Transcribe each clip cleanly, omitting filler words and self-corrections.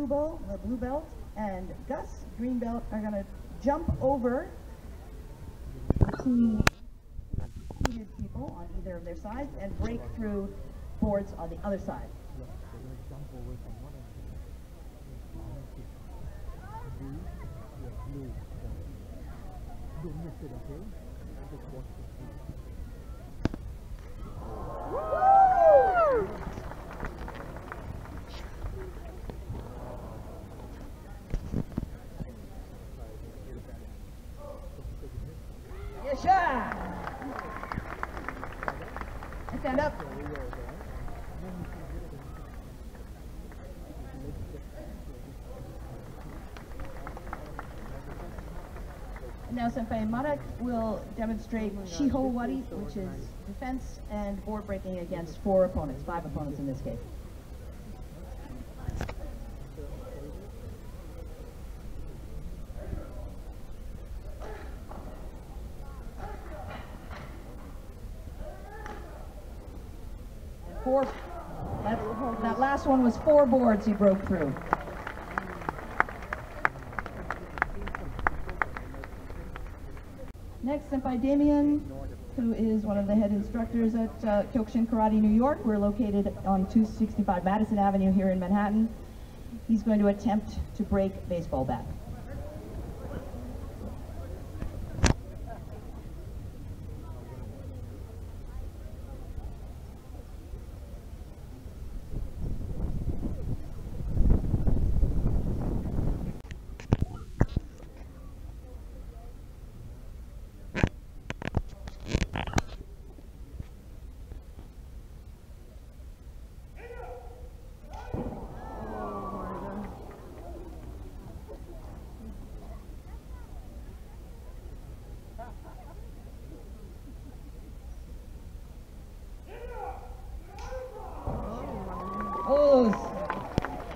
blue belt, and Gus, green belt, are going to jump over two seated people on either of their sides and break through boards on the other side. Yes, sir. Stand up. Now Senpai Madak will demonstrate Shiho Wari, which is defense and board breaking against five opponents in this case. That last one was 4 boards he broke through. Next, Senpai Damien, who is one of the head instructors at Kyokushin Karate New York. We're located on 265 Madison Avenue here in Manhattan. He's going to attempt to break baseball bat.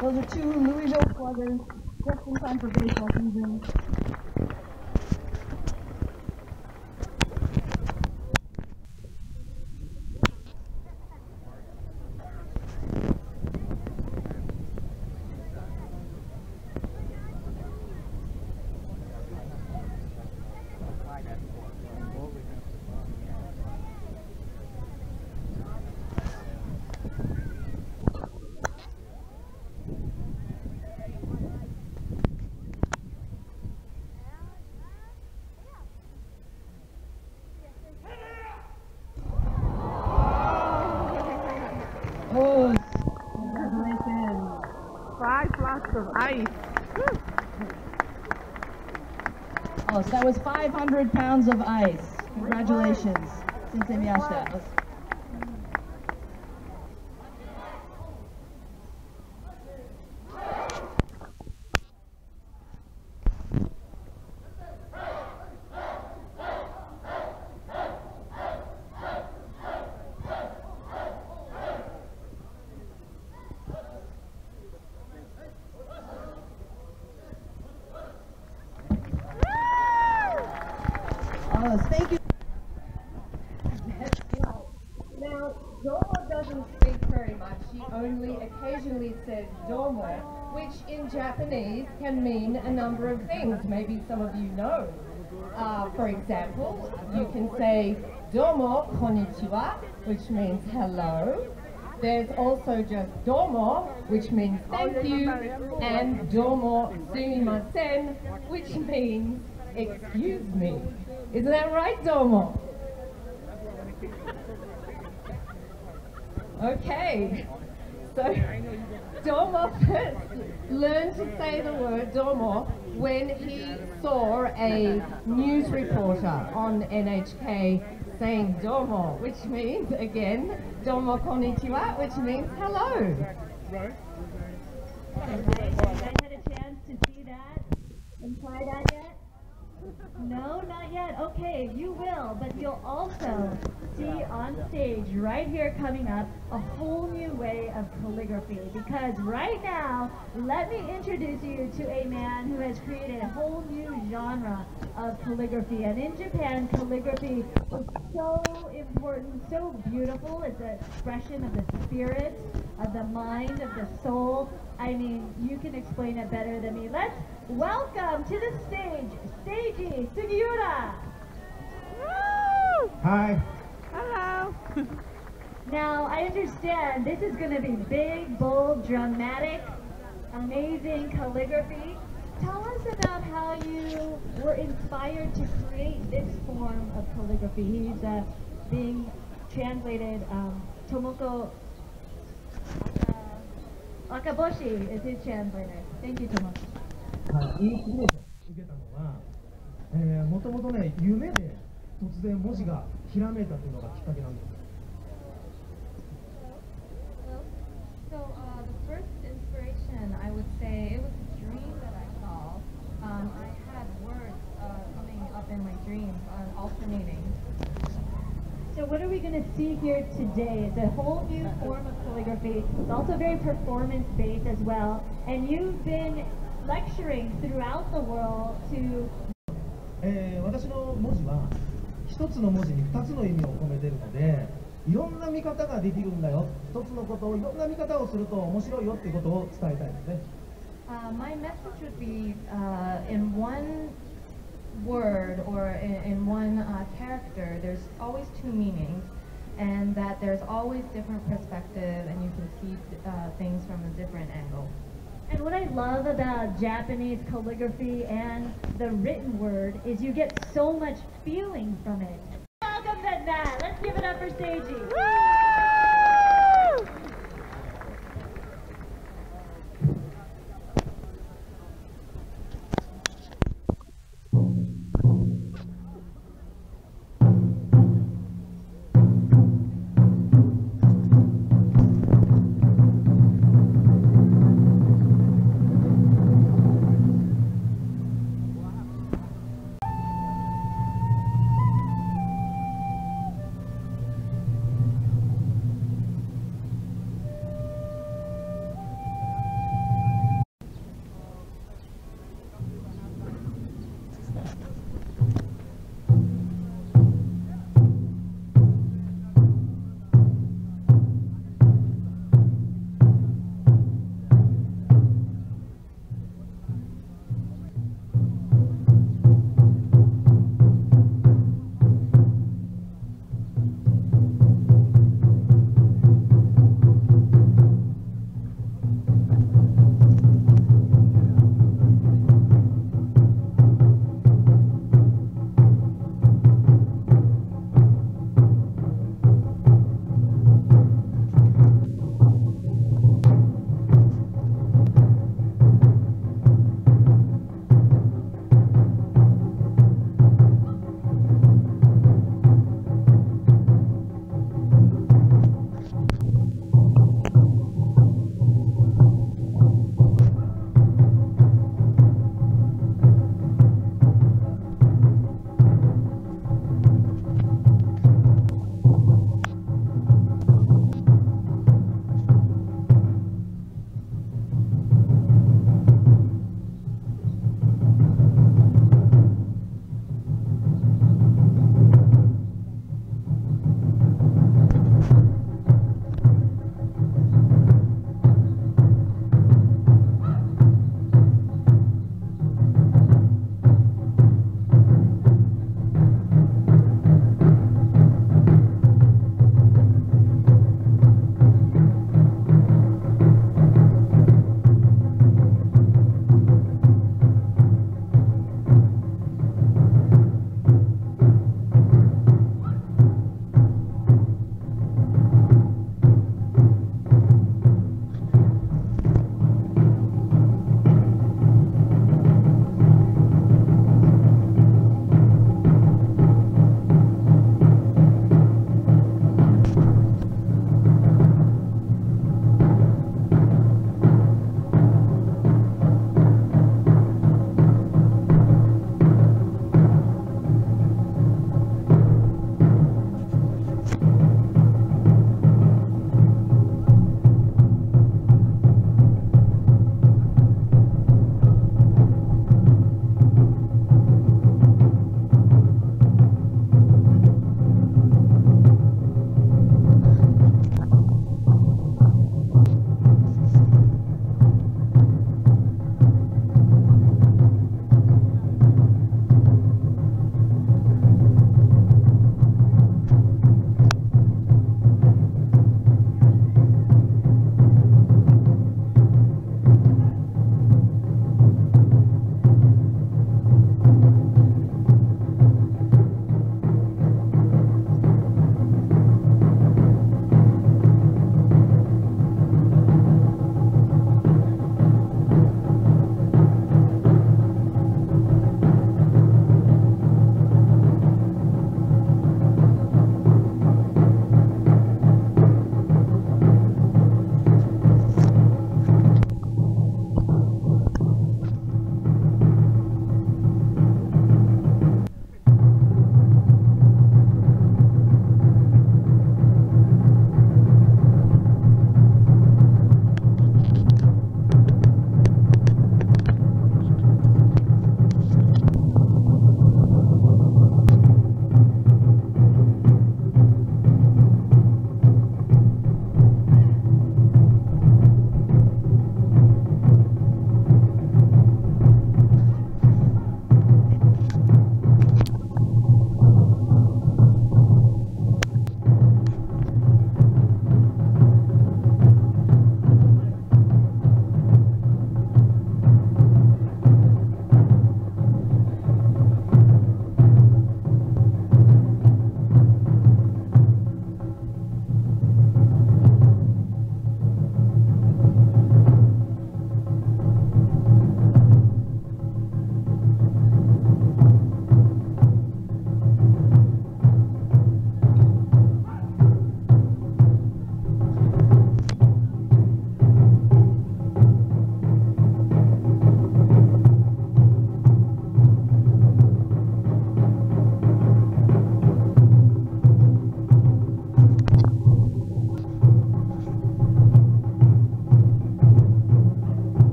Those are 2 Louisville sluggers, just in time for baseball season. Oh, congratulations. 5 blocks of ice. Oh, so that was 500 pounds of ice. Congratulations, Sensei Miyashita. Thank you. Now, Domo doesn't speak very much. He only occasionally says domo, which in Japanese can mean a number of things. Maybe some of you know. For example, you can say domo konnichiwa, which means hello. There's also just domo, which means thank you, and domo sumimasen, which means excuse me. Isn't that right, Domo? Okay, so Domo first learned to say the word Domo when he saw a news reporter on NHK saying Domo, which means, again, Domo konnichiwa, which means hello. Right. Have you guys had a chance to see that and try that yet? No, not yet. Okay, you will, but you'll also see on stage right here coming up a whole new way of calligraphy. Because right now, let me introduce you to a man who has created a whole new genre of calligraphy. And in Japan, calligraphy is so important, so beautiful. It's an expression of the spirit, of the mind, of the soul. I mean, you can explain it better than me. Let's welcome to the stage, Seiji Sugiura. Woo! Hi. Hello. Now, I understand this is going to be big, bold, dramatic, amazing calligraphy. Tell us about how you were inspired to create this form of calligraphy. He's being translated, Tomoko Akaboshi is his translator. Thank you, Tomoko. はい、インスピレーション受けたのは、もともとね、夢で突然文字がひらめいたというのがきっかけなんです。So the first inspiration, I would say, it was a dream that I saw. I had words coming up in my dreams, alternating. So what are we going to see here today? It's a whole new form of calligraphy. It's also very performance-based as well. And you've been lecturing throughout the world to 私の文字は一つの文字に二つの意味を込めているので、いろんな見方ができるんだよ。一つのことをいろんな見方をすると面白いよっていうことを伝えたいですね。My message would be in one word or in one character, there's always two meanings, and that there's always different perspective, and you can see things from a different angle. And what I love about Japanese calligraphy and the written word is you get so much feeling from it. Welcome to that. Let's give it up for Seiji. Woo!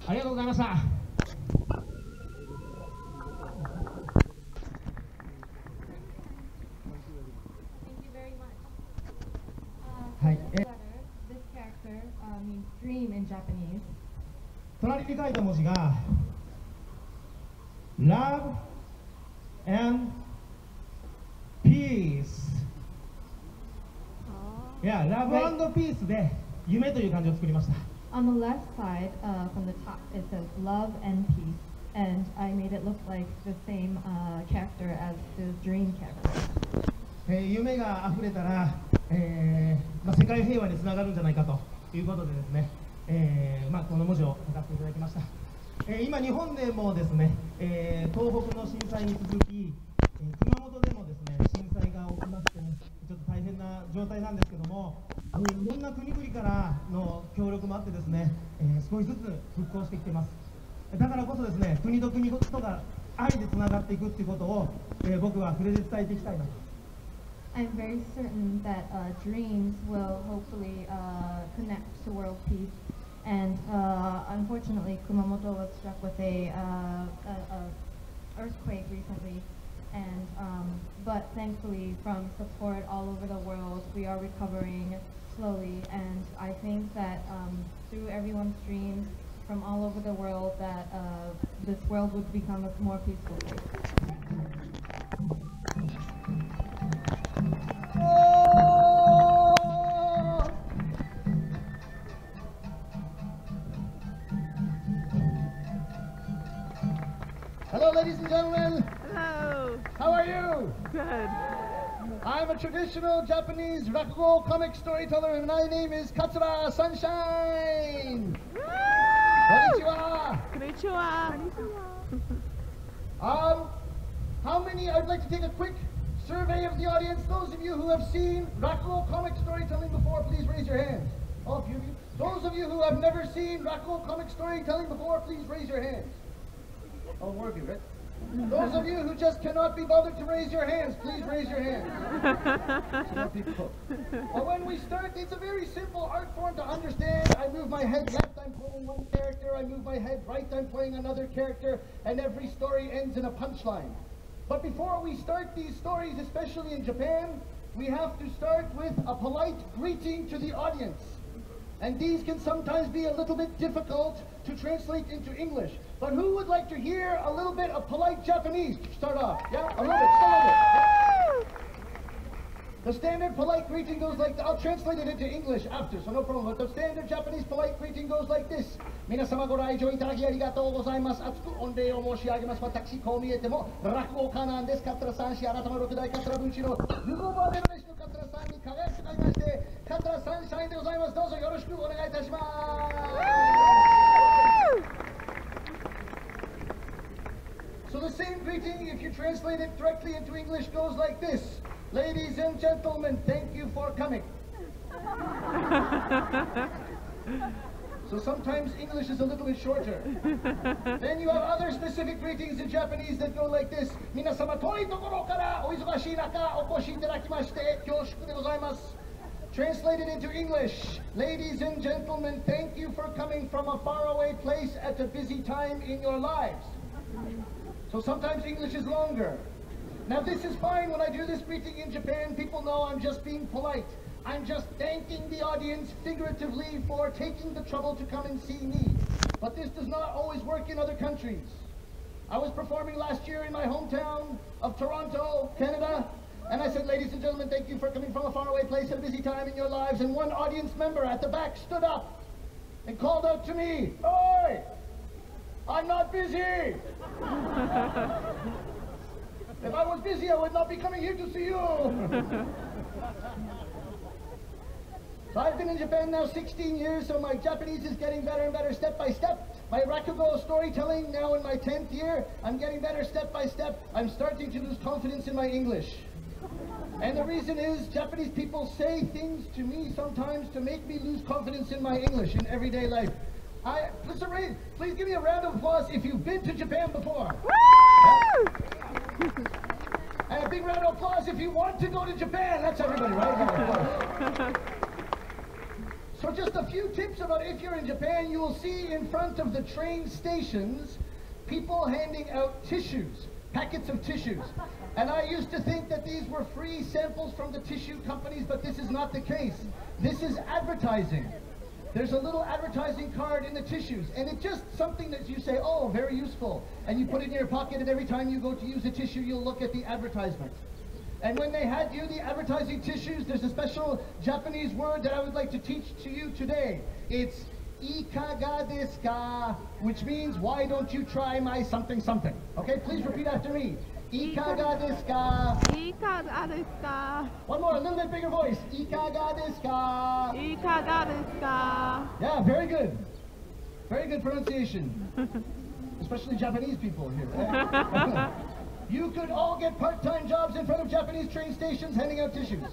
ありがとうございました。はい。This character means dream in Japanese. 隣に書いた文字が Love and Peace。いや、Love and Peace で夢という漢字を作りました。On the left side, from the top, it says love and peace, and I made it look like the same character as the dream character. 夢が溢れたら、世界平和につながるんじゃないかということでですね、この文字を書かせていただきました。今日本でもですね、東北の震災に続き、熊本でもですね震災が起きまして、ちょっと大変な状態なんですけども、いろんな国々からの協力もあってですね、少しずつ復興してきています。だからこそですね、国と国とが愛でつながっていくっていうことを、僕は触れて伝えていきたいなと。I'm very certain that dreams will hopefully connect to world peace. And unfortunately, Kumamoto was struck with a earthquake recently. And but thankfully, from support all over the world, we are recovering slowly. And I think that through everyone's dreams from all over the world, that this world would become a more peaceful place. Hello, ladies and gentlemen. Hello. How are you? Good. I'm a traditional Japanese rakugo comic storyteller, and my name is Katsura Sunshine. Konnichiwa. Konnichiwa. How many? I'd like to take a quick survey of the audience. Those of you who have seen rakugo comic storytelling before, please raise your hands. All of you. Those of you who have never seen rakugo comic storytelling before, please raise your hands. Oh, more of you, right? Those of you who just cannot be bothered to raise your hands, please raise your hands. More people. Well, when we start, it's a very simple art form to understand. I move my head left, I'm playing one character. I move my head right, I'm playing another character. And every story ends in a punchline. But before we start these stories, especially in Japan, we have to start with a polite greeting to the audience. And these can sometimes be a little bit difficult to translate into English. But who would like to hear a little bit of polite Japanese to start off? Yeah, a little bit, just a little bit. Yeah. The standard polite greeting goes like, I'll translate it into English after, so no problem. But the standard Japanese polite greeting goes like this. 皆様ご来場いただきありがとうございます。厚く御礼を申し上げます。私、こう見えても落語家なんです。桂三氏、改め六代桂文枝のルゴバーデルネシの桂さんに輝きとなりまして、桂三社員でございます。どうぞよろしくお願いいたします。So the same greeting, if you translate it directly into English, goes like this. Ladies and gentlemen, thank you for coming. So sometimes English is a little bit shorter. Then you have other specific greetings in Japanese that go like this. 皆様遠いところからお忙しい中お越しいただきまして恐縮でございます。Translated into English, ladies and gentlemen, thank you for coming from a faraway place at a busy time in your lives. So sometimes English is longer. Now this is fine. When I do this greeting in Japan, people know I'm just being polite. I'm just thanking the audience figuratively for taking the trouble to come and see me. But this does not always work in other countries. I was performing last year in my hometown of Toronto, Canada, and I said, ladies and gentlemen, thank you for coming from a faraway place at a busy time in your lives. And one audience member at the back stood up and called out to me, "Oi! I'm not busy!" If I was busy, I would not be coming here to see you. So I've been in Japan now 16 years, so my Japanese is getting better and better step by step. My rakugo storytelling now in my 10th year, I'm getting better step by step. I'm starting to lose confidence in my English. And the reason is Japanese people say things to me sometimes to make me lose confidence in my English in everyday life. Please give me a round of applause if you've been to Japan before. And a big round of applause if you want to go to Japan. That's everybody, right? So just a few tips about if you're in Japan, you will see in front of the train stations people handing out tissues, packets of tissues. And I used to think that these were free samples from the tissue companies, but this is not the case. This is advertising. There's a little advertising card in the tissues, and it's just something that you say, oh, very useful. And you put it in your pocket, and every time you go to use a tissue, you'll look at the advertisement. And when they had you the advertising tissues, there's a special Japanese word that I would like to teach to you today. It's ikaga desu ka, which means why don't you try my something something. Okay, please repeat after me. Ikaga desu ka. Ikaga desu ka? One more, a little bit bigger voice. Ikaga desu ka. Ikaga desu ka? Yeah, very good. Very good pronunciation. Especially Japanese people here. Right? You could all get part-time jobs in front of Japanese train stations handing out tissues.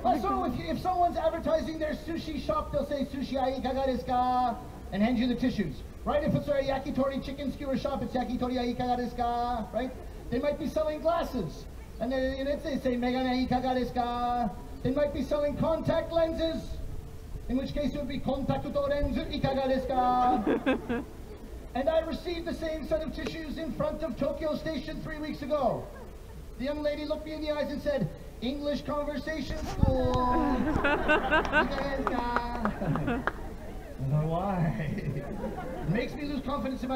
Also, if someone's advertising their sushi shop, they'll say sushi ai ikaga desu ka and hand you the tissues. Right? If it's a yakitori chicken skewer shop, it's yakitori ai ikaga desu ka, right? They might be selling glasses, and then they say megane ai ikaga desu ka. They might be selling contact lenses, in which case it would be kontakuto renzu ikaga desu ka. And I received the same set of tissues in front of Tokyo Station 3 weeks ago. The young lady looked me in the eyes and said, English Conversation School. I don't know why. It makes me lose confidence in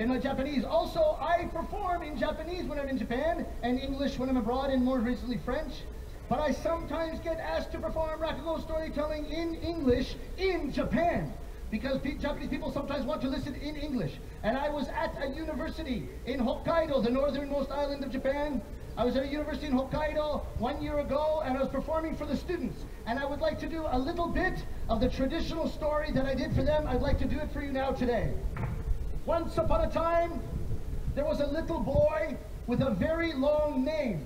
my Japanese. Also, I perform in Japanese when I'm in Japan, and English when I'm abroad, and more recently French. But I sometimes get asked to perform rakugo storytelling in English in Japan, because Japanese people sometimes want to listen in English. And I was at a university in Hokkaido, the northernmost island of Japan. I was at a university in Hokkaido 1 year ago, and I was performing for the students. And I would like to do a little bit of the traditional story that I did for them. I'd like to do it for you now today. Once upon a time, there was a little boy with a very long name.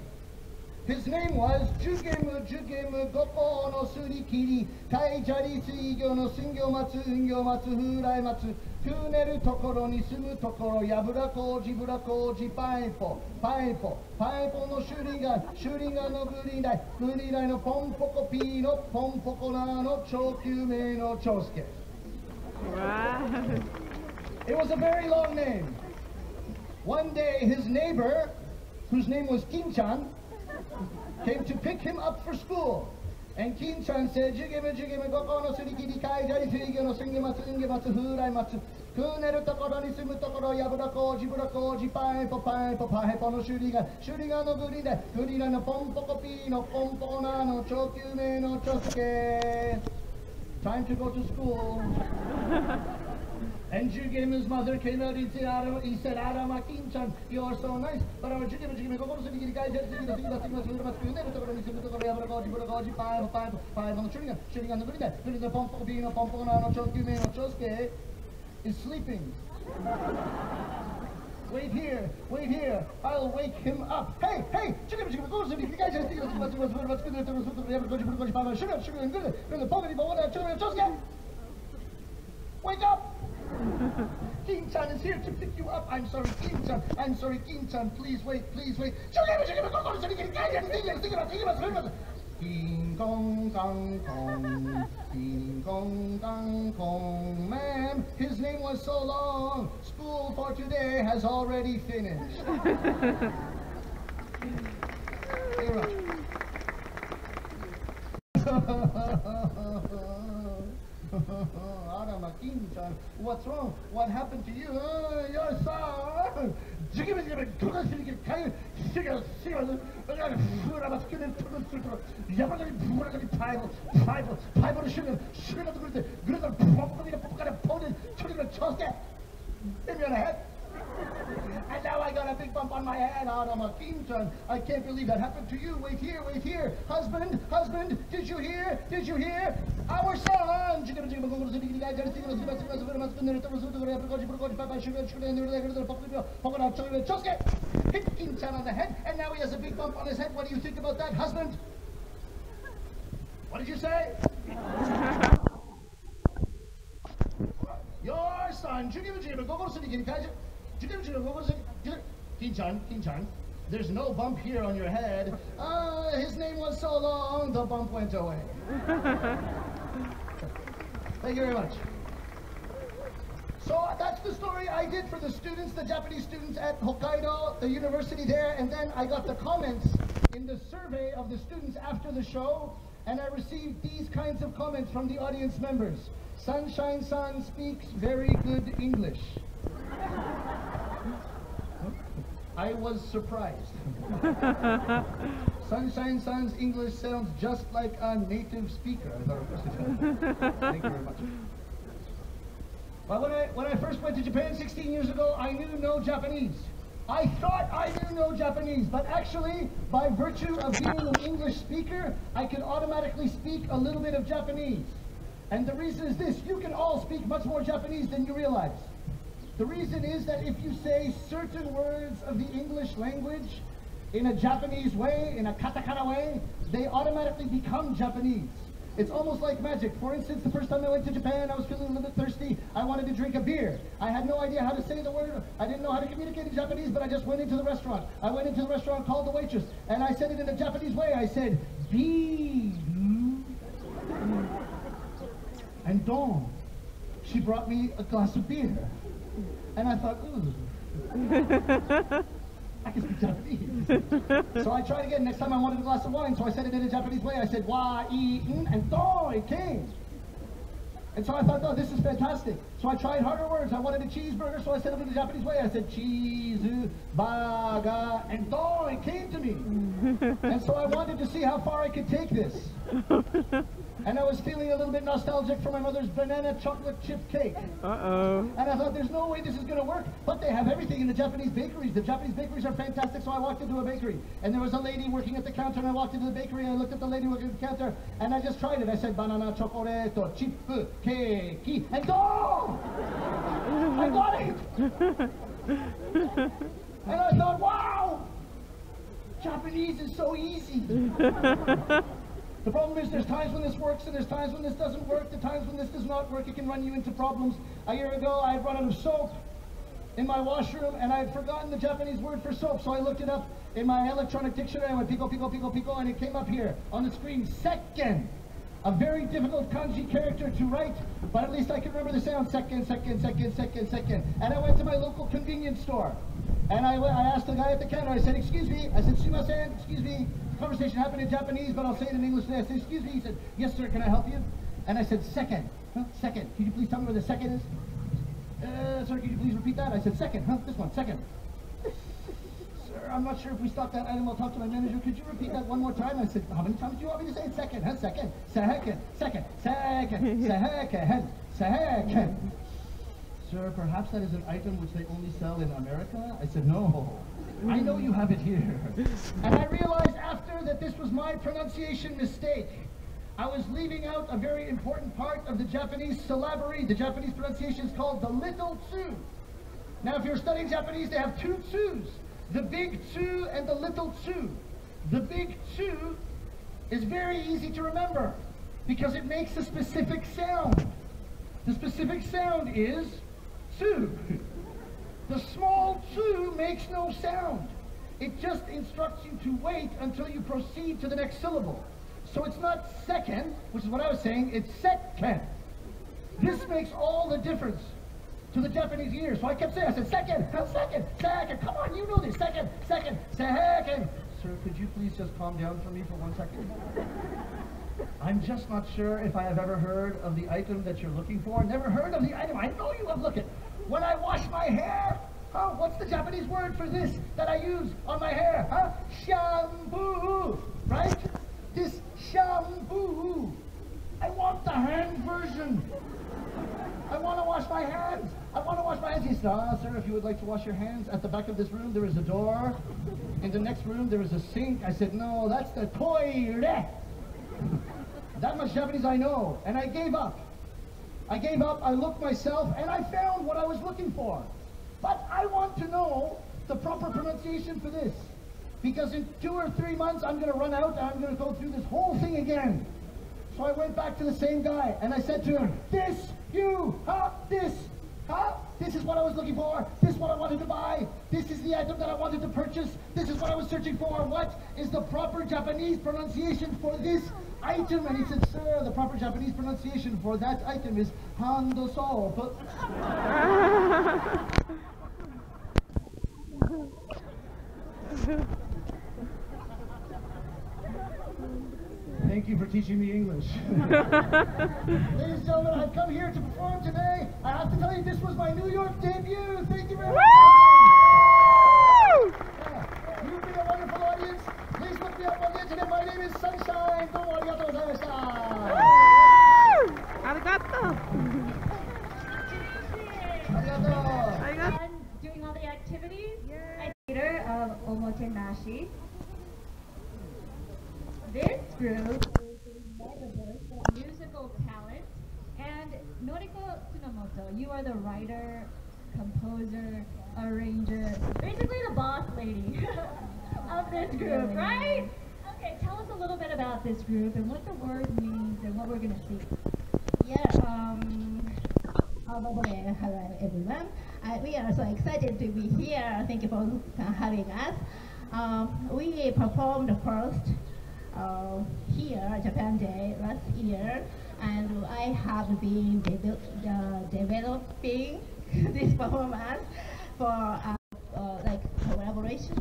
His name was Jugemu Jugemu Goko no Surikiri Tai Jari Suigyo no Sungyo Matsu Ungyo Matsu Furai Matsu Kuneru Tokoro ni Sumu Tokoro Yabura Koji Bura Koji Paipo Paipo Paipo no Shuringan Shuringan no Guridai Guridai no Pompoko Pi no Pompoko na no Chokyume no Chosuke. Wow. It was a very long name. One day his neighbor, whose name was Kin-chan, came to pick him up for school. And Kin-chan said, Jugeme Jugeme Goko no Surikiri Kai Jari Suigyo no Sungyo Matsu Ungyo Matsu Furai Matsu Kuneru Tokoro ni Sumu Tokoro Yabura Koji Bura Koji Paipo Paipo Paipo no Shuringan Shuringan no Guridai Guridai no Pompoko Pi no Pompoko na no Chokyume no Chosuke. Time to go to school. And Jugemu's mother came out and said, Arama Kin-chan, you are so nice. But our Jugeme Goko Surikiri Kai Jari Suigyo no Sungyo Matsu Kuneru Tokoro ni Sumu Tokoro Yabura Koji Bura Koji Paipo Paipo Paipo no Shuringan Shuringan no Guridai Guridai no Pompoko Pi no Pompoko na no Chokyume no Chosuke is sleeping. Wait here, I'll wake him up. Hey, wake up! Kin-chan is here to pick you up. I'm sorry, Kin-chan, please wait. King Kong Kong Kong, King Kong Kong Kong. Ma'am, his name was so long. School for today has already finished. You're right. Arama Kin-chan, what's wrong? What happened to you? Your son. Hit me on the head. And now I got a big bump on my head. Arama Kin-chan, I can't believe that happened to you. Wait here. Husband, did you hear? Our son. Hit Kin-chan on the head, and now he has a big bump on his head. What do you think about that, husband? What did you say? Your son, Kin-chan, there's no bump here on your head. His name was so long, the bump went away. Thank you very much. So that's the story I did for the students, the Japanese students at Hokkaido, the university there, and then I got the comments in the survey of the students after the show, and I received these kinds of comments from the audience members. Sunshine-san speaks very good English. I was surprised. Sunshine-san's English sounds just like a native speaker. I thought it was. Thank you very much. Well, when I first went to Japan 16 years ago, I knew no Japanese. I thought I knew no Japanese, but actually, by virtue of being an English speaker, I could automatically speak a little bit of Japanese. And the reason is this: you can all speak much more Japanese than you realize. The reason is that if you say certain words of the English language in a Japanese way, in a katakana way, they automatically become Japanese. It's almost like magic. For instance, the first time I went to Japan, I was feeling a little bit thirsty. I wanted to drink a beer. I had no idea how to say the word. I didn't know how to communicate in Japanese, but I just went into the restaurant. I went into the restaurant, called the waitress, and I said it in a Japanese way. I said, "Beer." And dawn, she brought me a glass of beer. And I thought, ooh. I can speak Japanese. So I tried again. Next time I wanted a glass of wine, so I said it in a Japanese way. I said, wa-i-n, and do, it came. And so I thought, no, this is fantastic. So I tried harder words. I wanted a cheeseburger, so I said it in a Japanese way. I said, cheese, baga, and do, it came to me. And so I wanted to see how far I could take this. And I was feeling a little bit nostalgic for my mother's banana chocolate chip cake. Uh-oh. And I thought, there's no way this is going to work. But they have everything in the Japanese bakeries. The Japanese bakeries are fantastic, so I walked into a bakery. And there was a lady working at the counter, and I walked into the bakery, and I looked at the lady working at the counter, and I just tried it. I said, banana, chocolate, chip, cake, and go! I got it! And I thought, wow! Japanese is so easy. The problem is there's times when this works and there's times when this doesn't work. The times when this does not work, it can run you into problems. A year ago, I had run out of soap in my washroom, and I had forgotten the Japanese word for soap, so I looked it up in my electronic dictionary. I went pico, pico, pico, pico, and it came up here on the screen, sekken. A very difficult kanji character to write, but at least I can remember the sound, sekken, sekken, sekken, sekken, sekken. And I went to my local convenience store, and I asked the guy at the counter, I said, excuse me, I said, sumimasen, excuse me. Conversation happened in Japanese, but I'll say it in English today. I said, excuse me. He said, yes, sir, can I help you? And I said, second. Huh? Second. Could you please tell me where the second is? Sir, could you please repeat that? I said, second. Huh? This one, second. Sir, I'm not sure if we stock that item. I'll talk to my manager. Could you repeat that one more time? I said, how many times do you want me to say it? Second. Huh? Second. Second. Second. Second. Second. Second. Sir, perhaps that is an item which they only sell in America? I said, no. I know you have it here. And I realized after that this was my pronunciation mistake. I was leaving out a very important part of the Japanese syllabary. The Japanese pronunciation is called the little tsu. Now, if you're studying Japanese, they have two tsus. The big tsu and the little tsu. The big tsu is very easy to remember because it makes a specific sound. The specific sound is tsu. The small tsu makes no sound. It just instructs you to wait until you proceed to the next syllable. So it's not second, which is what I was saying, it's sekken. This makes all the difference to the Japanese ear. So I kept saying, I said, second, second, second, come on, you know this, second, second, second. Sir, could you please just calm down for me for 1 second? I'm just not sure if I have ever heard of the item that you're looking for. Never heard of the item. I know you have. Look at when I wash my hair. Huh? What's the Japanese word for this that I use on my hair? Huh? Shampoo. Right? This shampoo. I want the hand version. I want to wash my hands. I want to wash my hands. He said, sir, if you would like to wash your hands, at the back of this room there is a door. In the next room there is a sink. I said, no, that's the toilet. That much Japanese I know. And I gave up. I gave up, I looked myself, and I found what I was looking for. But I want to know the proper pronunciation for this. Because in 2 or 3 months, I'm going to run out, and I'm going to go through this whole thing again. So I went back to the same guy, and I said to him, this, you, huh, this, huh? This is what I was looking for. This is what I wanted to buy. This is the item that I wanted to purchase. This is what I was searching for. What is the proper Japanese pronunciation for this item, and he said, sir, the proper Japanese pronunciation for that item is handoso. But thank you for teaching me English. Ladies and gentlemen, I've come here to perform today. I have to tell you, this was my New York debut. Thank you very much. You've been a wonderful audience. Please look me up on the internet. My name is Sunshine. Domo arigatou gozaimashita. Arigato. Arigato. Doing all the activities. I'm leader of Omotenashi. This group is a megaverse of musical talent. And Noriko Tsunomoto, you are the writer, composer, arranger, basically the boss lady of this group, right? Okay, tell us a little bit about this group and what the word means and what we're going to see. Yeah, hello everyone. We are so excited to be here. Thank you for having us. We performed first here, Japan Day, last year, and I have been developing this performance for like collaboration,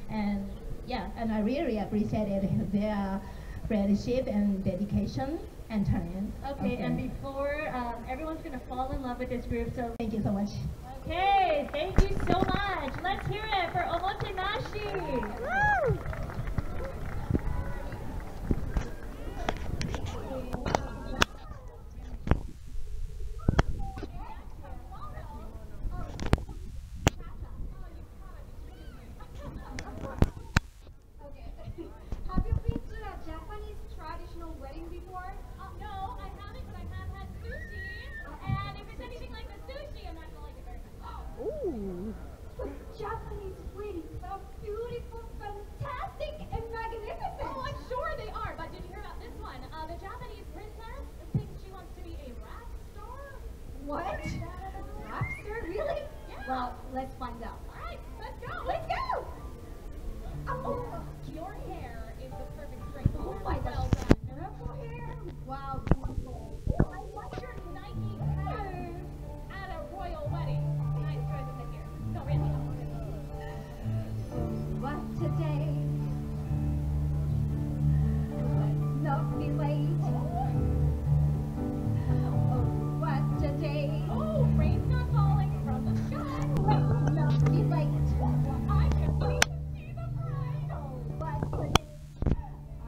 and yeah, and I really appreciated their friendship and dedication and talent. Okay, and before, everyone's going to fall in love with this group, so Thank you so much. okay, thank you so much. Let's hear it for Omotenashi. Woo! Have you been to a Japanese traditional wedding before? No, I haven't, but I have had sushi. And if it's anything like the sushi, I'm not going to like it very much. Ooh. The Japanese weddings are beautiful, fantastic, and magnificent. Oh, I'm sure they are, but did you hear about this one? The Japanese princess thinks she wants to be a rap star. What? Rapster? Really? Yeah. Well, let's find out. All right, let's go. Let's go! Oh, Your hair is the perfect straight oh form. my Well gosh. done. Purple hair? Wow, beautiful. I like your Nike shoes at a royal wedding. Nice choice of the hair. No, really. What today? Let's not be late. Oh, what today? Oh, rain's not falling from the sky. Let's not be late. I can't wait to see the bride. Oh, what today?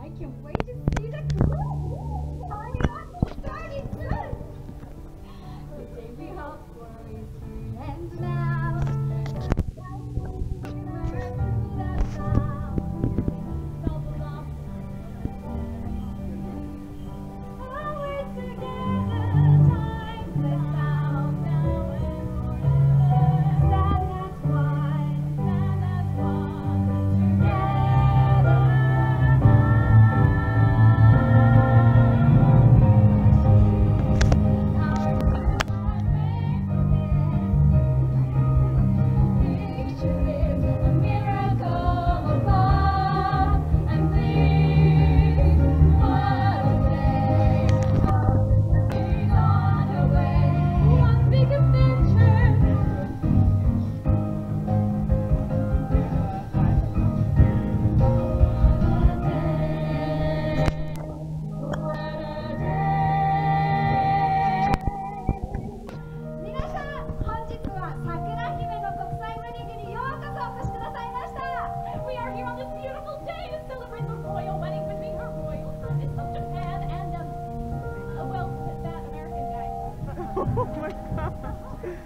I can't wait to see the groom. Party on, party good. The day we hoped for is here and now. Always together, times without now and forever. Stand as one, together Picture is a miracle of love and peace. What a day! Is on her way. One big adventure. What a day! 皆さん、本日は桜姫の国際ウェディングにようこそお越しくださいました。 We are here on this beautiful day to celebrate the royal wedding between Her Royal Highness of Japan and, well, that American guy. Oh my god.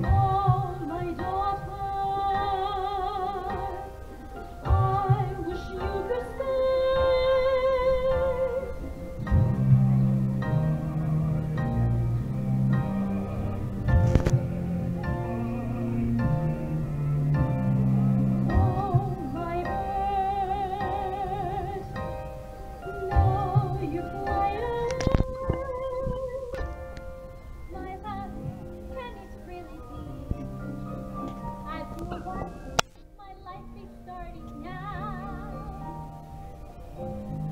Oh, my daughter, I wish you could you fly away. My love, can it really be? I've moved on, my life is starting now.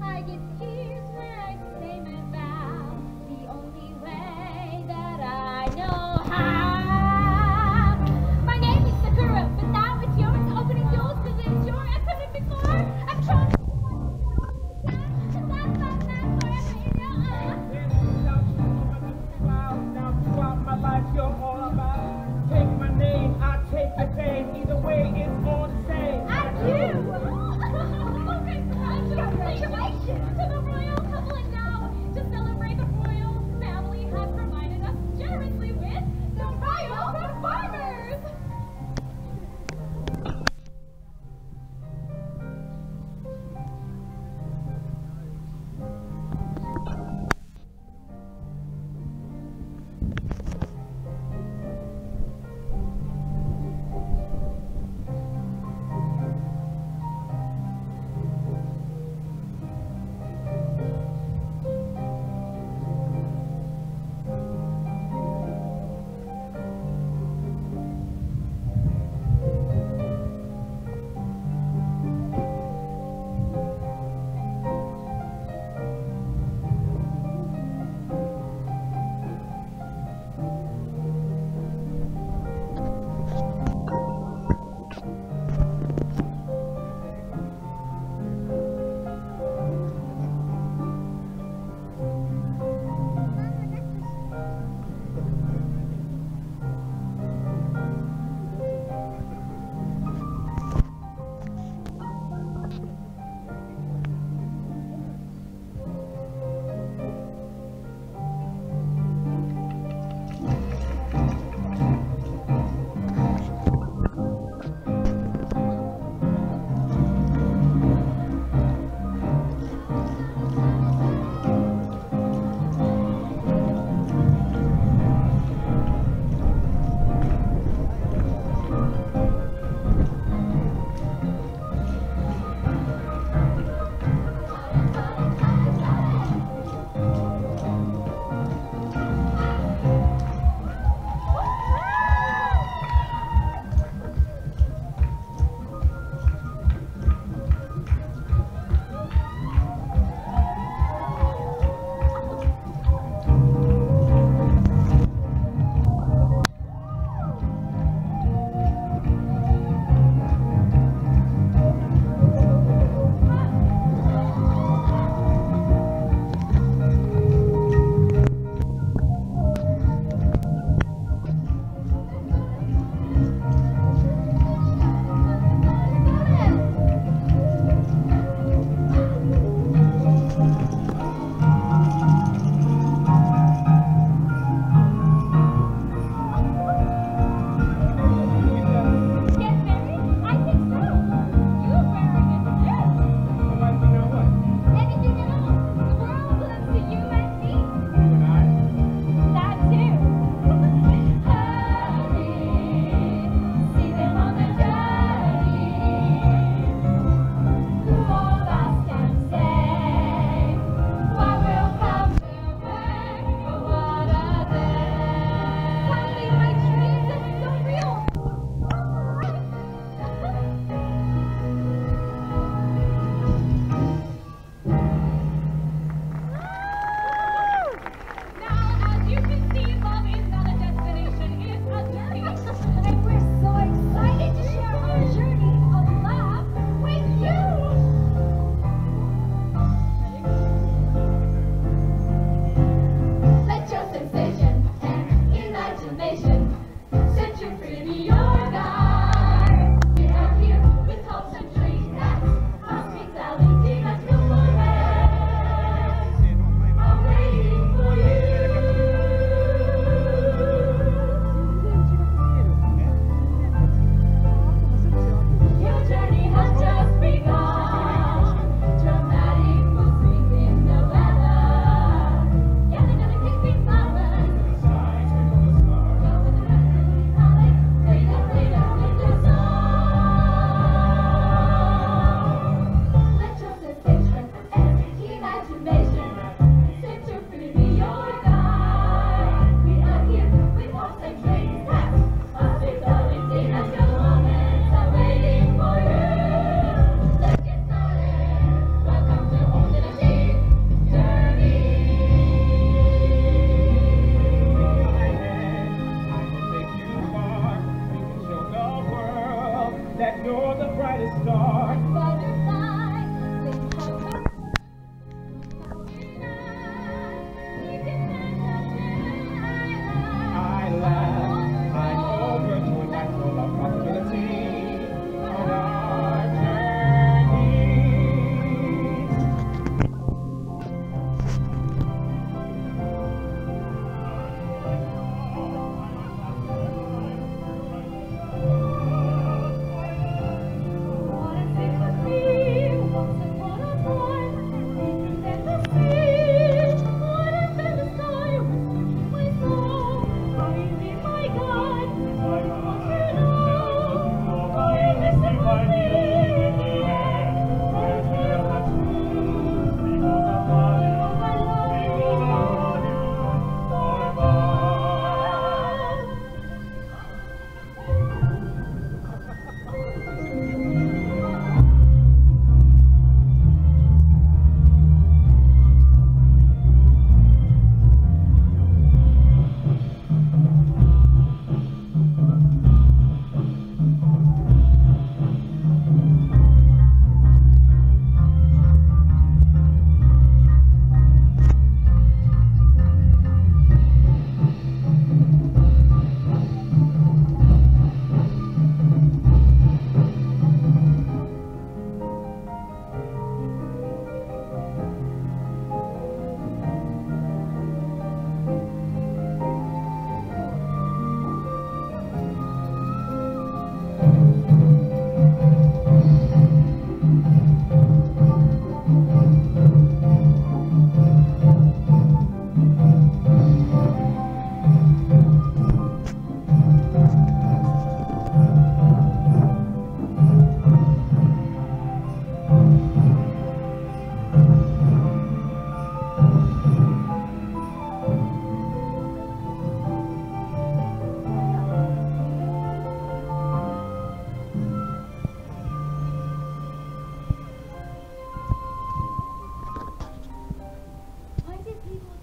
I get tears when I say my vow, the only way that I know how. My name is Sakura, but now it's yours. Opening doors because it's yours. I couldn't before. I'm trying to that's forever.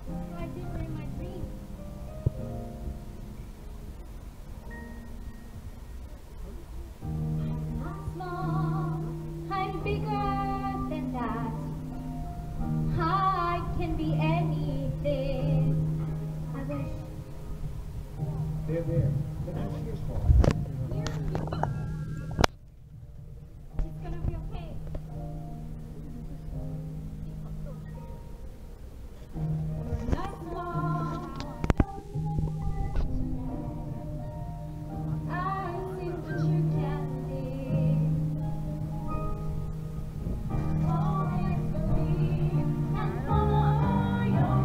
So I did dream my dream. I'm not small, I'm bigger than that. I can be anything I wish. There. That's your fault. It's gonna be okay. We're not small. I see what you can see. Always believe and follow your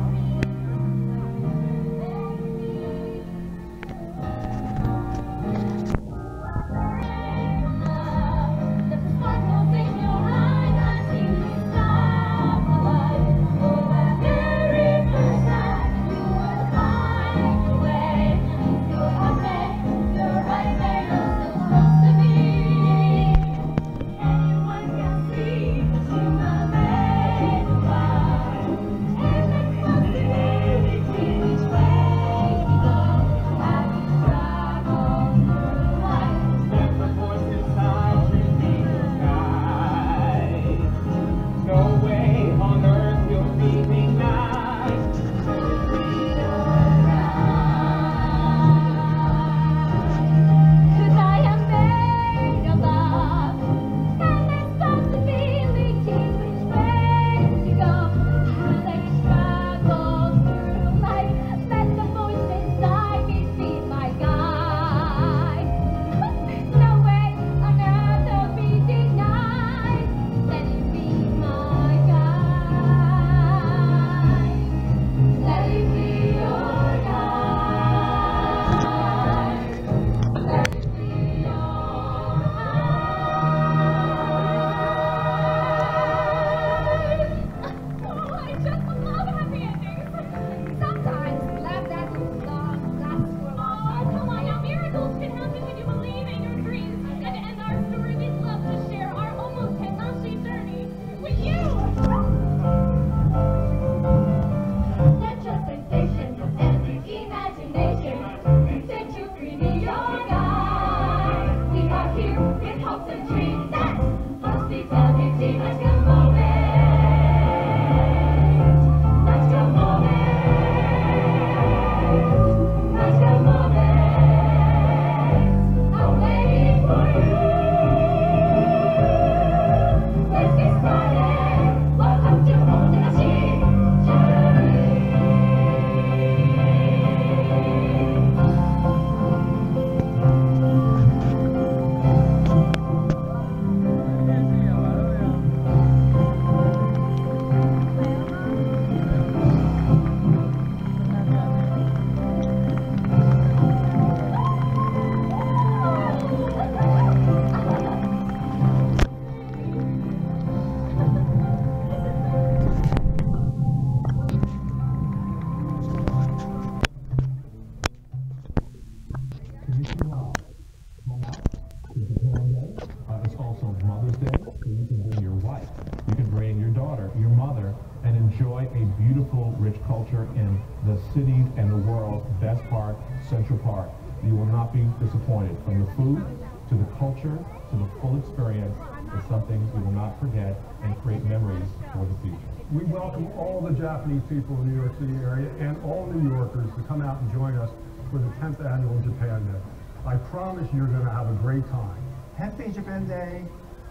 It's also Mother's Day, so you can bring your wife, you can bring your daughter, your mother, and enjoy a beautiful, rich culture in the city's and the world's best park, Central Park. You will not be disappointed. From the food, to the culture, to the full experience, it's something you will not forget and create memories for the future. We welcome all the Japanese people in the New York City area and all New Yorkers to come out and join us for the 10th annual Japan Day. I promise you're going to have a great time. Happy Japan Day.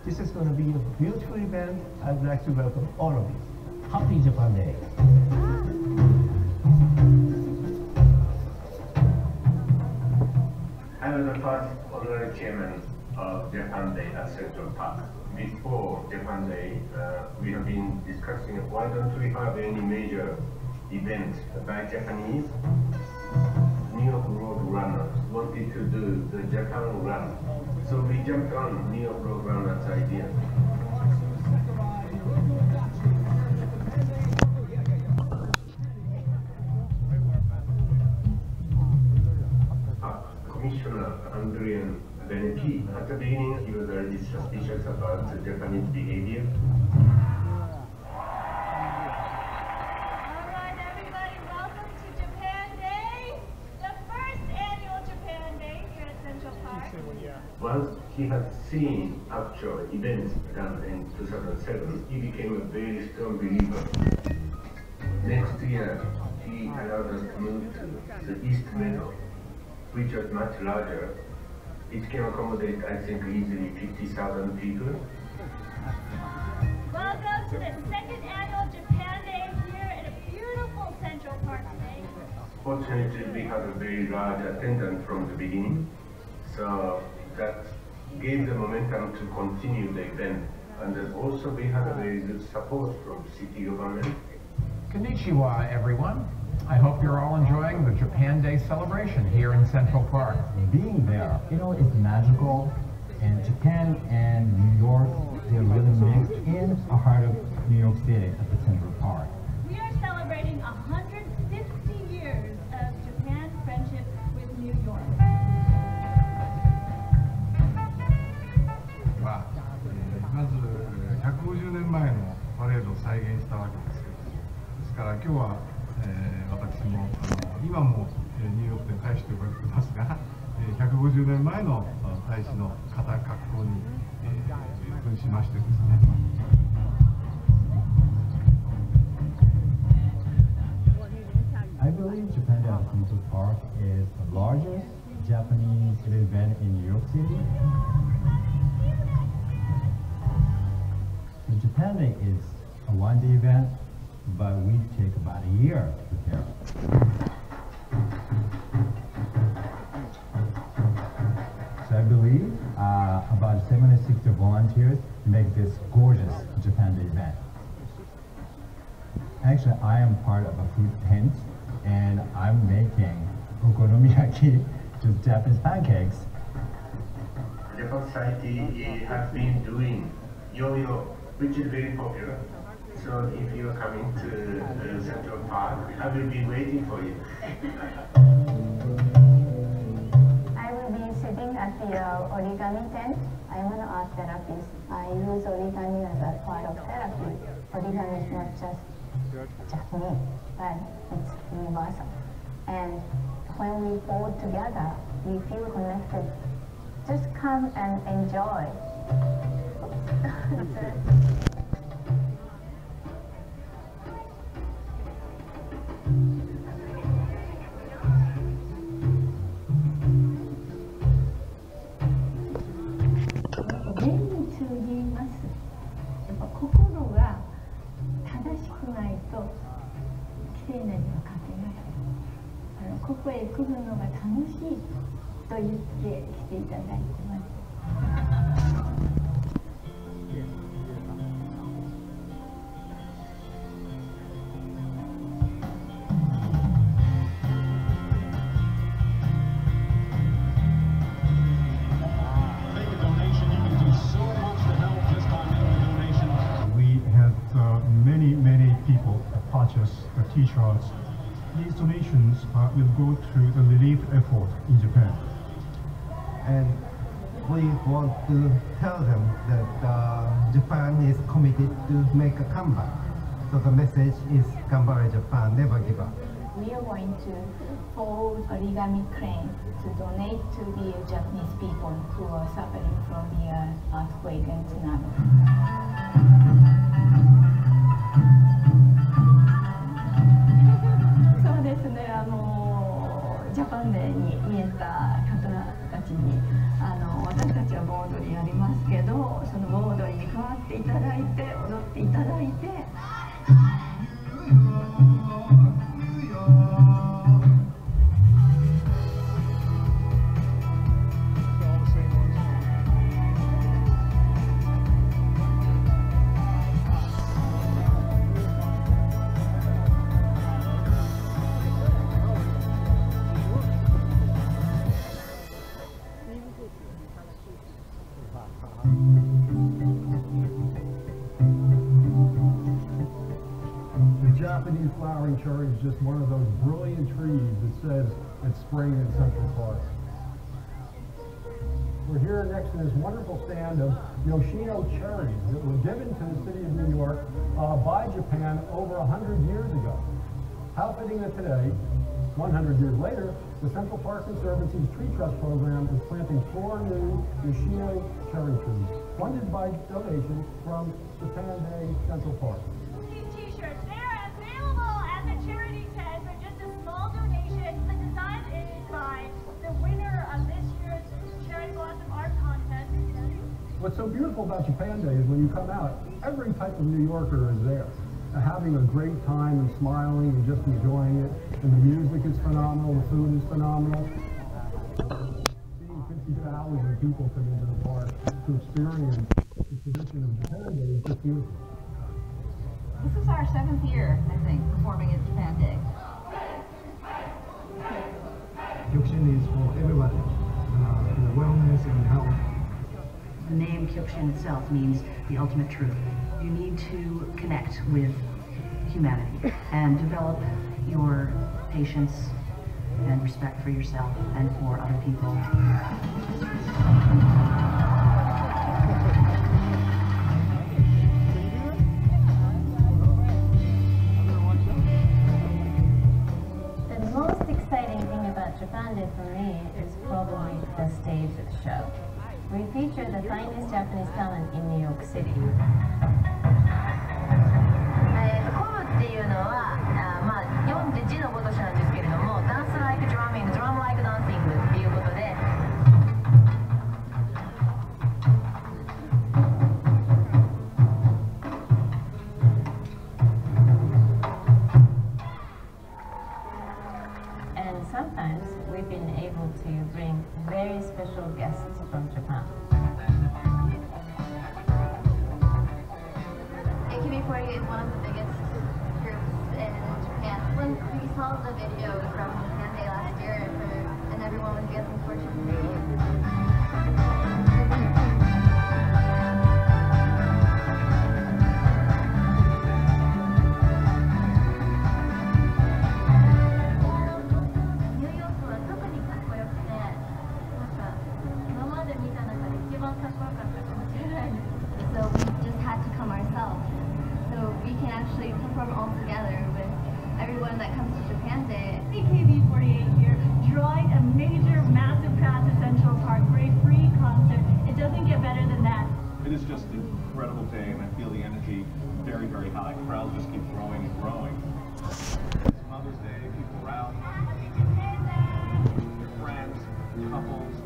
This is going to be a beautiful event. I'd like to welcome all of you. Happy Japan Day. I was the first honorary chairman of Japan Day at Central Park. Before Japan Day, we have been discussing why don't we have any major event by Japanese. New York Road Runners wanted to do the Japan Run. So we jumped on New York Road Runners idea. Commissioner Andrian Benetti, at the beginning he was very suspicious about the Japanese behavior. Alright everybody, once he had seen actual events done in 2007, he became a very strong believer. Next year, he allowed us to move to the East Meadow, which was much larger. It can accommodate, I think, easily 50,000 people. Welcome to the second annual Japan Day here at a beautiful Central Park today. Fortunately, we had a very large attendance from the beginning, so that gave the momentum to continue the event. And then also we had a very good support from city government. Konnichiwa, everyone. I hope you're all enjoying the Japan Day celebration here in Central Park. Being there, is magical, and Japan and New York, they're really mixed in the heart of New York City at the Central Park. We are celebrating 150 years of Japan's friendship with New York. まず150年前のパレードを再現したわけですけど、ですから今日は、私も今もニューヨークで大使と呼ばれていますが、150年前の大使の格好に、扮しましてですね。I believe Japan Day at Central Park is the largest Japanese event in New York City. The Japan Day is a one-day event, but we take about a year to prepare. So I believe about 760 volunteers make this gorgeous Japan Day event. Actually, I am part of a food tent, and I'm making okonomiyaki, just Japanese pancakes. Japan Society has been doing yo-yo, which is very popular. So if you are coming to Central Park, I will be waiting for you. I will be sitting at the origami tent. I'm an art therapist. I use origami as a part of therapy. Origami is not just Japanese, but it's universal. And when we fold together, we feel connected. Just come and enjoy. Many people purchase the t-shirts. These donations will go to the relief effort in Japan. And we want to tell them that Japan is committed to make a comeback. So the message is Gambare Japan, never give up. We are going to fold origami crane to donate to the Japanese people who are suffering from the earthquake and tsunami. そうですね、ジャパンデーに見えた方たちに私たちは盆踊りやりますけど、その盆踊りに加わっていただいて踊っていただいて。Japanese flowering cherry is just one of those brilliant trees that says it's spring in Central Park. We're here next to this wonderful stand of Yoshino cherries that were given to the city of New York by Japan over 100 years ago. How fitting that today, 100 years later, The Central Park Conservancy's Tree Trust program is planting 4 new Yoshino cherry trees, funded by donations from Japan Day Central Park. These t-shirts, they're available at the charity tent for just a small donation. The design is by the winner of this year's Cherry Blossom Art Contest. What's so beautiful about Japan Day is when you come out, every type of New Yorker is there, having a great time and smiling and just enjoying it. And the music is phenomenal, the food is phenomenal. Seeing 50,000 people come into the park to experience the tradition of Japan Day is just beautiful. This is our 7th year, I think, performing at Japan Day. Kyokushin is for everybody, for wellness and health. The name Kyokushin itself means the ultimate truth. You need to connect with humanity and develop your patience and respect for yourself and for other people. The most exciting thing about Japan Day for me is probably the stage show. We feature the finest Japanese talent in New York City. コムっていうのは、読んで字のごとしなんですけれども、ダンスライクドラミング、ドラムライクダンシングっていうことで。And sometimes we've been able to bring very special guests from Japan. AKB48 is one of the biggest groups in Japan. When we saw the video from Japan Day last year, and everyone was dancing for Japan. So we just had to come ourselves. So we can actually perform all together with everyone that comes to Japan Day. AKB48 here, drawing a major, massive crowd to Central Park for a free concert. It doesn't get better than that. It is just an incredible day, and I feel the energy very, very high. Crowds just keep growing and growing. It's Mother's Day, people around, your friends, couples,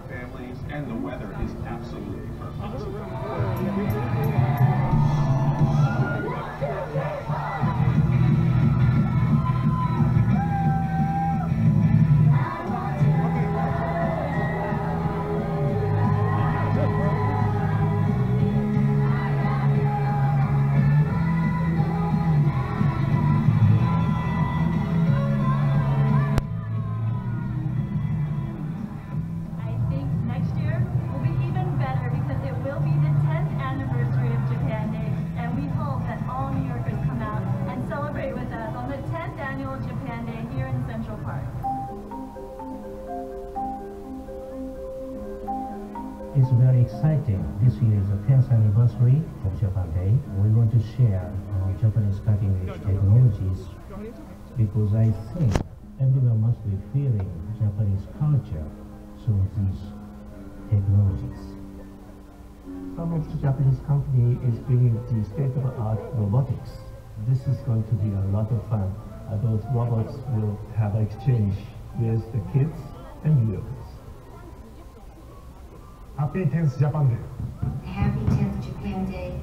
families, and the weather is absolutely perfect. It's very exciting. This year is the 10th anniversary of Japan Day. We want to share Japanese cutting-edge technologies because I think everyone must be feeling Japanese culture through these technologies. Some of the Japanese company is bringing the state-of-the-art robotics. This is going to be a lot of fun. Those robots will have an exchange with the kids and New Yorkers. Happy 10th Japan Day. Happy 10th Japan Day.